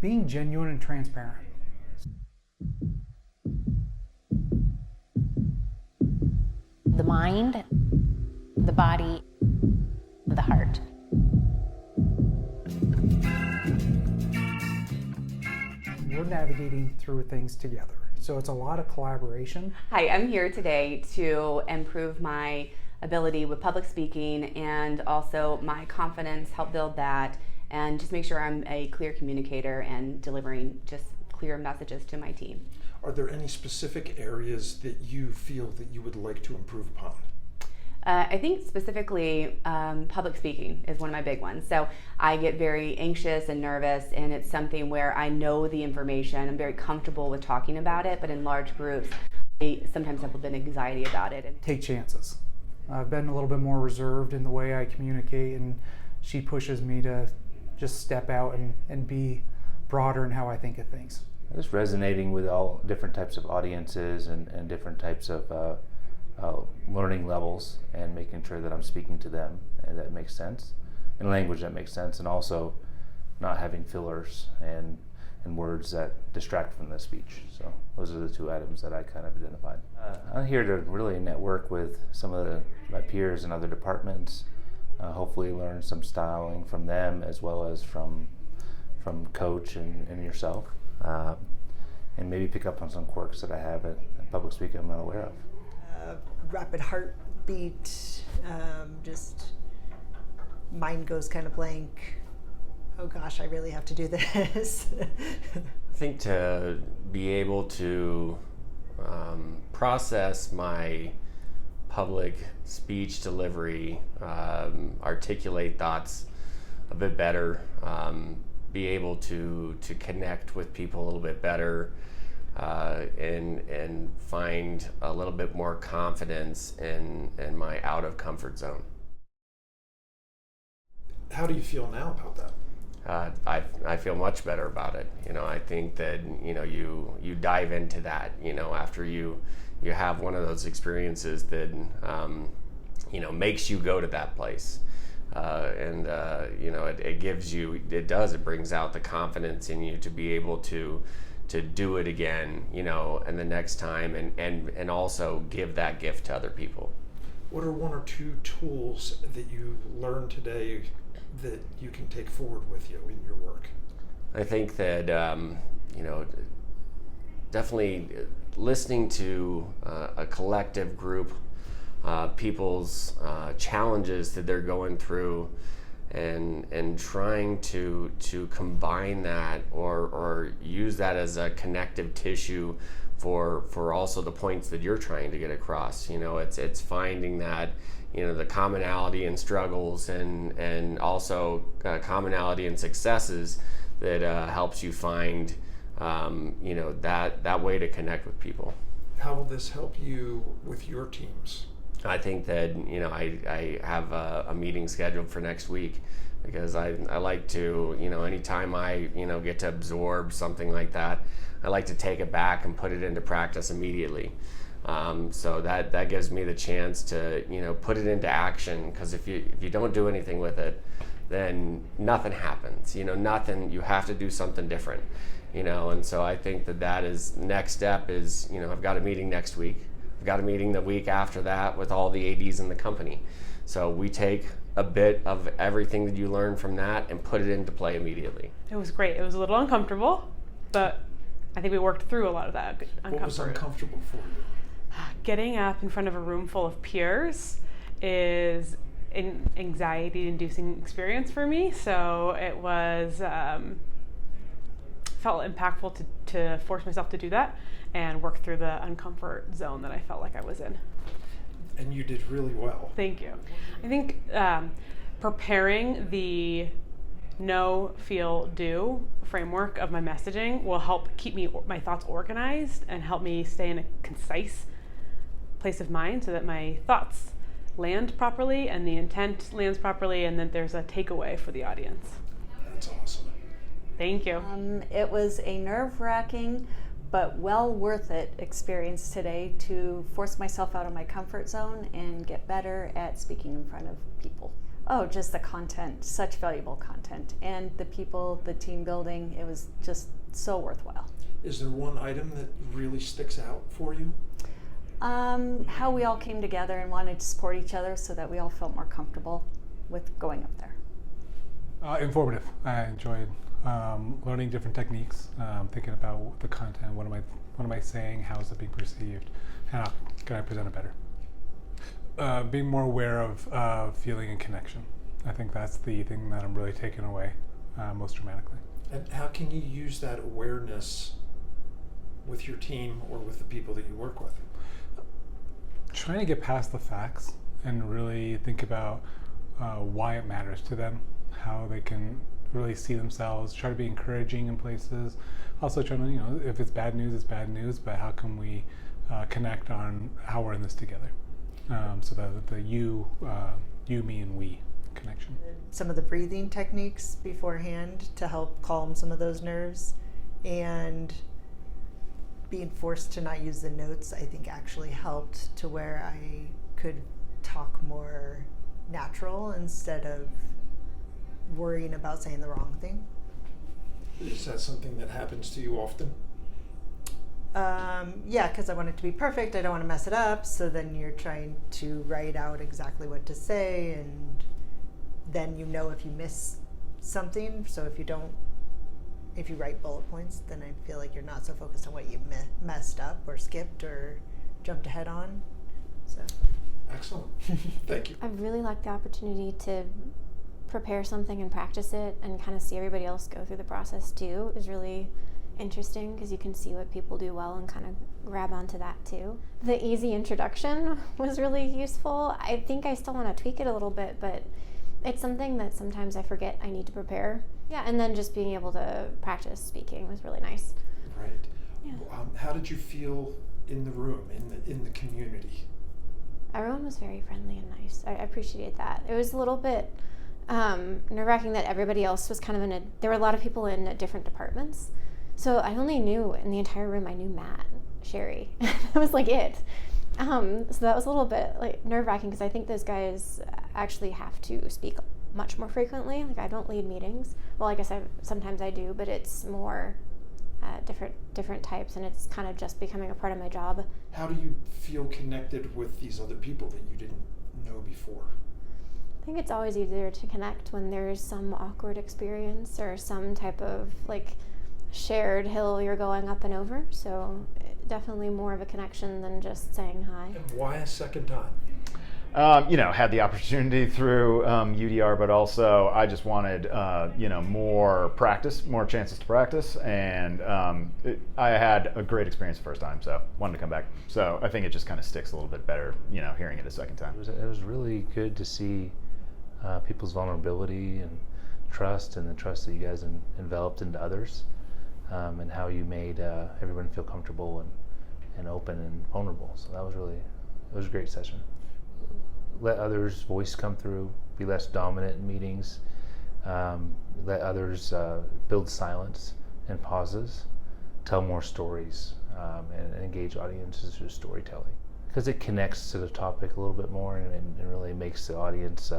being genuine and transparent. The mind, the body, the heart. We're navigating through things together, so it's a lot of collaboration. Hi, I'm here today to improve my ability with public speaking and also my confidence, help build that, and just make sure I'm a clear communicator and delivering just clear messages to my team. Are there any specific areas that you feel that you would like to improve upon? I think specifically public speaking is one of my big ones. So I get very anxious and nervous, and it's something where I know the information. I'm very comfortable with talking about it, but in large groups, I sometimes have a bit of anxiety about it. Take chances. I've been a little bit more reserved in the way I communicate, and she pushes me to just step out and be broader in how I think of things. Just resonating with all different types of audiences and different types of learning levels, and making sure that I'm speaking to them and that makes sense, in language that makes sense, and also not having fillers and words that distract from the speech. So those are the two items that I kind of identified. I'm here to really network with some of my peers in other departments, hopefully learn some styling from them as well as from Coach and yourself, and maybe pick up on some quirks that I have at public speaking I'm not aware of. Rapid heartbeat, just mind goes kind of blank. Oh gosh, I really have to do this. I think to be able to process my public speech delivery, articulate thoughts a bit better, be able to connect with people a little bit better, and find a little bit more confidence in my out of comfort zone. How do you feel now about that? I feel much better about it. I think that you dive into that after you have one of those experiences that makes you go to that place, and it gives you, it brings out the confidence in you to be able to do it again, and the next time, and also give that gift to other people. What are one or two tools that you learned today that you can take forward with you in your work? I think that definitely listening to a collective group, people's challenges that they're going through, and trying to combine that or use that as a connective tissue for also the points that you're trying to get across. It's finding that the commonality in struggles and also commonality in successes that helps you find that way to connect with people. How will this help you with your teams? I think that I have a meeting scheduled for next week, because I like to anytime I get to absorb something like that, I like to take it back and put it into practice immediately. So that gives me the chance to put it into action, because if you don't do anything with it, then nothing happens. Nothing. You have to do something different. And so I think that is next step is I've got a meeting next week. I've got a meeting the week after that with all the ADs in the company. So we take a bit of everything that you learn from that and put it into play immediately. It was great. It was a little uncomfortable, but I think we worked through a lot of that uncomfort. What was uncomfortable for you? Getting up in front of a room full of peers is an anxiety-inducing experience for me. So it was felt impactful to force myself to do that and work through the uncomfort zone that I felt like I was in. And you did really well. Thank you. I think preparing the know, feel, do framework of my messaging will help keep my thoughts organized and help me stay in a concise place of mind, so that my thoughts land properly and the intent lands properly, and that there's a takeaway for the audience. That's awesome. Thank you. It was a nerve-wracking but well worth it experience today to force myself out of my comfort zone and get better at speaking in front of people. Oh, just the content, such valuable content. And the people, the team building, it was just so worthwhile. Is there one item that really sticks out for you? How we all came together and wanted to support each other so that we all felt more comfortable with going up there. Informative. I enjoyed learning different techniques, thinking about the content. What am I saying? How is it being perceived? How can I present it better? Being more aware of feeling and connection. I think that's the thing that I'm really taking away most dramatically. And how can you use that awareness with your team or with the people that you work with? Trying to get past the facts and really think about why it matters to them, how they can really see themselves, try to be encouraging in places. Also trying to, if it's bad news, it's bad news, but how can we connect on how we're in this together? So that the you, me, and we connection. Some of the breathing techniques beforehand to help calm some of those nerves, and being forced to not use the notes, I think actually helped to where I could talk more natural instead of worrying about saying the wrong thing. Is that something that happens to you often? Yeah, because I want it to be perfect. I don't want to mess it up. So then you're trying to write out exactly what to say, and then if you miss something. So if you write bullet points, then I feel like you're not so focused on what you messed up or skipped or jumped ahead on. So. Excellent. Thank you. I really like the opportunity to prepare something and practice it and kind of see everybody else go through the process too is really interesting, because you can see what people do well and kind of grab onto that too. The easy introduction was really useful. I think I still want to tweak it a little bit, but it's something that sometimes I forget I need to prepare. Yeah, and then just being able to practice speaking was really nice. Right. Yeah. How did you feel in the room, in the community? Everyone was very friendly and nice. I appreciated that. It was a little bit nerve-wracking that everybody else was kind of there were a lot of people in different departments. So I only knew, in the entire room, I knew Matt, Sherry. That was like it. So that was a little bit like nerve-wracking, because I think those guys actually have to speak much more frequently. Like, I don't lead meetings. Well, I guess sometimes I do, but it's more different types, and it's kind of just becoming a part of my job. How do you feel connected with these other people that you didn't know before? I think it's always easier to connect when there's some awkward experience or some type of shared hill you're going up and over. So definitely more of a connection than just saying hi. And why a second time? Had the opportunity through UDR, but also I just wanted, more practice, more chances to practice, and I had a great experience the first time, so wanted to come back. So I think it just kind of sticks a little bit better, hearing it a second time. It was really good to see people's vulnerability and trust, and the trust that you guys enveloped into others, and how you made everyone feel comfortable and open and vulnerable. So it was a great session. Let others' voice come through, be less dominant in meetings, let others build silence and pauses, tell more stories, and engage audiences through storytelling. Because it connects to the topic a little bit more and really makes the audience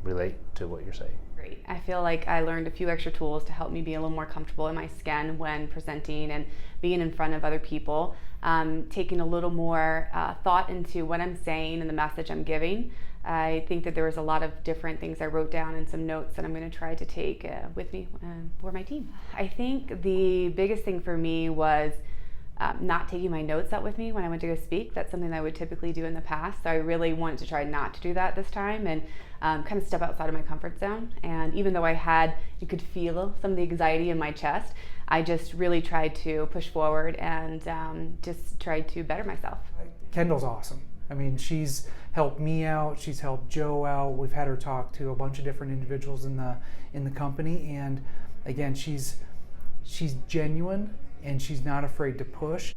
relate to what you're saying. Great. I feel like I learned a few extra tools to help me be a little more comfortable in my skin when presenting and being in front of other people, taking a little more thought into what I'm saying and the message I'm giving. I think that there was a lot of different things I wrote down and some notes that I'm going to try to take with me for my team. I think the biggest thing for me was not taking my notes out with me when I went to go speak. That's something that I would typically do in the past. So I really wanted to try not to do that this time and kind of step outside of my comfort zone. And even though you could feel some of the anxiety in my chest, I just really tried to push forward and just tried to better myself. Kendall's awesome. I mean, she's helped me out. She's helped Joe out. We've had her talk to a bunch of different individuals in the company, and again, she's genuine and she's not afraid to push.